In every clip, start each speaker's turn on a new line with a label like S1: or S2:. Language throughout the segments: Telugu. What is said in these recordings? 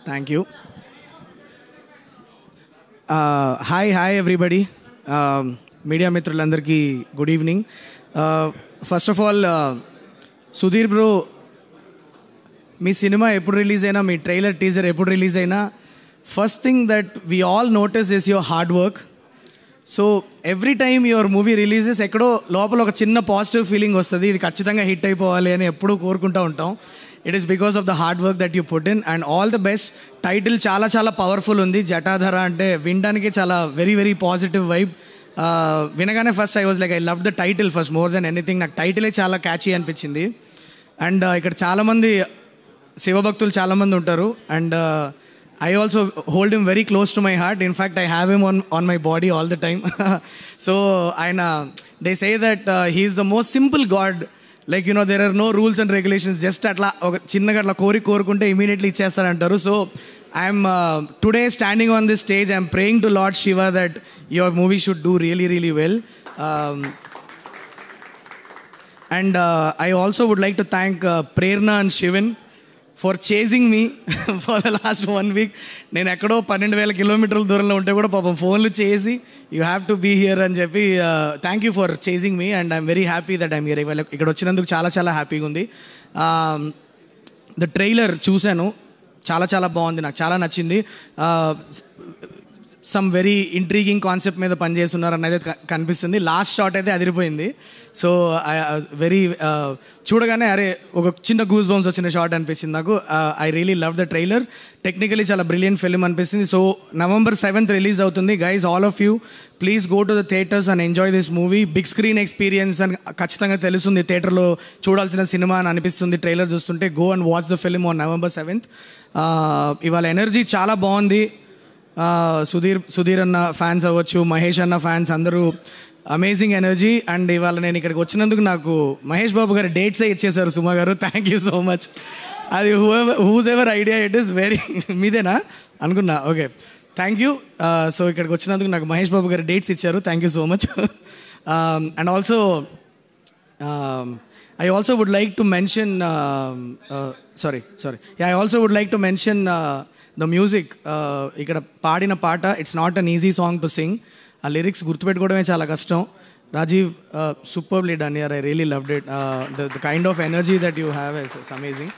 S1: Thank you. Hi everybody. Media మిత్రులందరికీ good evening. First of all Sudheer bro, me cinema ఎప్పుడు రిలీజ్ అయినా, మీ ట్రైలర్ టీజర్ ఎప్పుడు రిలీజ్ అయినా, first thing that we all notice is your hard work. So every time your movie releases ఎక్కడో లోపల ఒక చిన్న పాజిటివ్ ఫీలింగ్ వస్తుంది, ఇది ఖచ్చితంగా హిట్ అయిపోవాలి అని ఎప్పుడూ కోరుకుంటూ ఉంటాం. It is because of the hard work that you put in and all the best. Title చాలా చాలా పవర్ఫుల్ ఉంది, జటాధర అంటే వినడానికి చాలా వెరీ వెరీ పాజిటివ్ వైబ్. వినగానే first I was like I love the title first more than anything. నాకు టైటిలే చాలా క్యాచీ అనిపించింది. అండ్ ఇక్కడ చాలామంది శివభక్తులు చాలామంది ఉంటారు and I also hold him very close to my heart. In fact, I have him on my body all the time. So, they say that he is the most simple God. Like, you know, there are no rules and regulations. Just atla chinnaga atla korukunte immediately ichchestaru antaru. So, I am today standing on this stage. I am praying to Lord Shiva that your movie should do really, really well. And I also would like to thank Prerna and Shivan for chasing me for the last 1 week. నేను ఎక్కడో 12,000 కిలోమీటర్ల దూరంలో ఉంటే కూడా పాపం ఫోన్లు చేసి you have to be here అని చెప్పి thank you for chasing me and I'm very happy that I'm here. ఇక్కడ వచ్చినందుకు చాలా చాలా హ్యాపీగా ఉంది. ద ట్రైలర్ చూశాను, చాలా చాలా బాగుంది, నాకు చాలా నచ్చింది. సమ్ వెరీ ఇంట్రీగింగ్ కాన్సెప్ట్ మీద పనిచేస్తున్నారు అనేది కనిపిస్తుంది. లాస్ట్ షాట్ అయితే అదిరిపోయింది. సో వెరీ చూడగానే అరే ఒక చిన్న గూస్ బంప్స్ వచ్చిన షాట్ అనిపించింది నాకు. I really love the trailer. Technically చాలా బ్రిలియంట్ ఫిల్మ్ అనిపిస్తుంది. సో November 7th రిలీజ్ అవుతుంది. Guys, all of you please go to the theatres and enjoy this movie. Big screen experience అని ఖచ్చితంగా తెలుస్తుంది, థియేటర్లో చూడాల్సిన సినిమా అని అనిపిస్తుంది ట్రైలర్ చూస్తుంటే. Go and watch the film on November 7th. ఇవాళ ఎనర్జీ చాలా బాగుంది. సుధీర్ అన్న ఫ్యాన్స్ అవ్వచ్చు, మహేష్ అన్న ఫ్యాన్స్ అందరూ అమేజింగ్ ఎనర్జీ. అండ్ ఇవాళ నేను ఇక్కడికి వచ్చినందుకు నాకు మహేష్ బాబు గారు డేట్సే ఇచ్చేశారు సుమా గారు. Thank you so much. అది whose ever idea it is very మీదేనా అనుకున్నా. Okay, thank you. సో ఇక్కడికి వచ్చినందుకు నాకు మహేష్ బాబు గారు డేట్స్ ఇచ్చారు. Thank you so much. And also I also would like to mention I also would like to mention the music. ఇక్కడ పాడిన పాట, it's not an easy song to sing. ఆ లిరిక్స్ గుర్తుపెట్టుకోవడమే చాలా కష్టం. Rajeev superbly done here. I really loved it. The kind of energy that you have is amazing.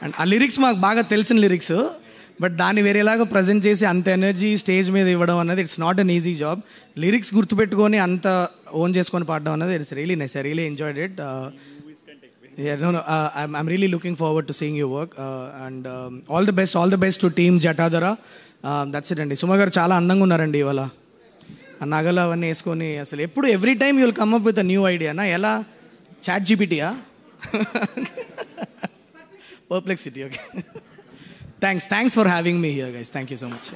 S1: And ఆ లిరిక్స్ మాకు బాగా తెలిసిన లిరిక్స్, బట్ దాన్ని వేరేలాగా ప్రజెంట్ చేసి అంత ఎనర్జీ స్టేజ్ మీద ఇవ్వడం అనేది it's not an easy job. Lyrics గుర్తుపెట్టుకొని అంత ఓన్ చేసుకొని పాడడం అనేది it's really nice. I really enjoyed it. Yeah, no, I'm really looking forward to seeing your work and all the best to team Jatadhara. That's it అండి. సుమ గారు చాలా అందంగా ఉన్నారండి ఇవాళ. ఆ నగలు అవన్నీ వేసుకొని అసలు ఎప్పుడు every time you will come up with a new ఐడియానా? ఎలా చాట్ జీపీటీయా? Perplexity. Okay, thanks for having me here guys. Thank you so much.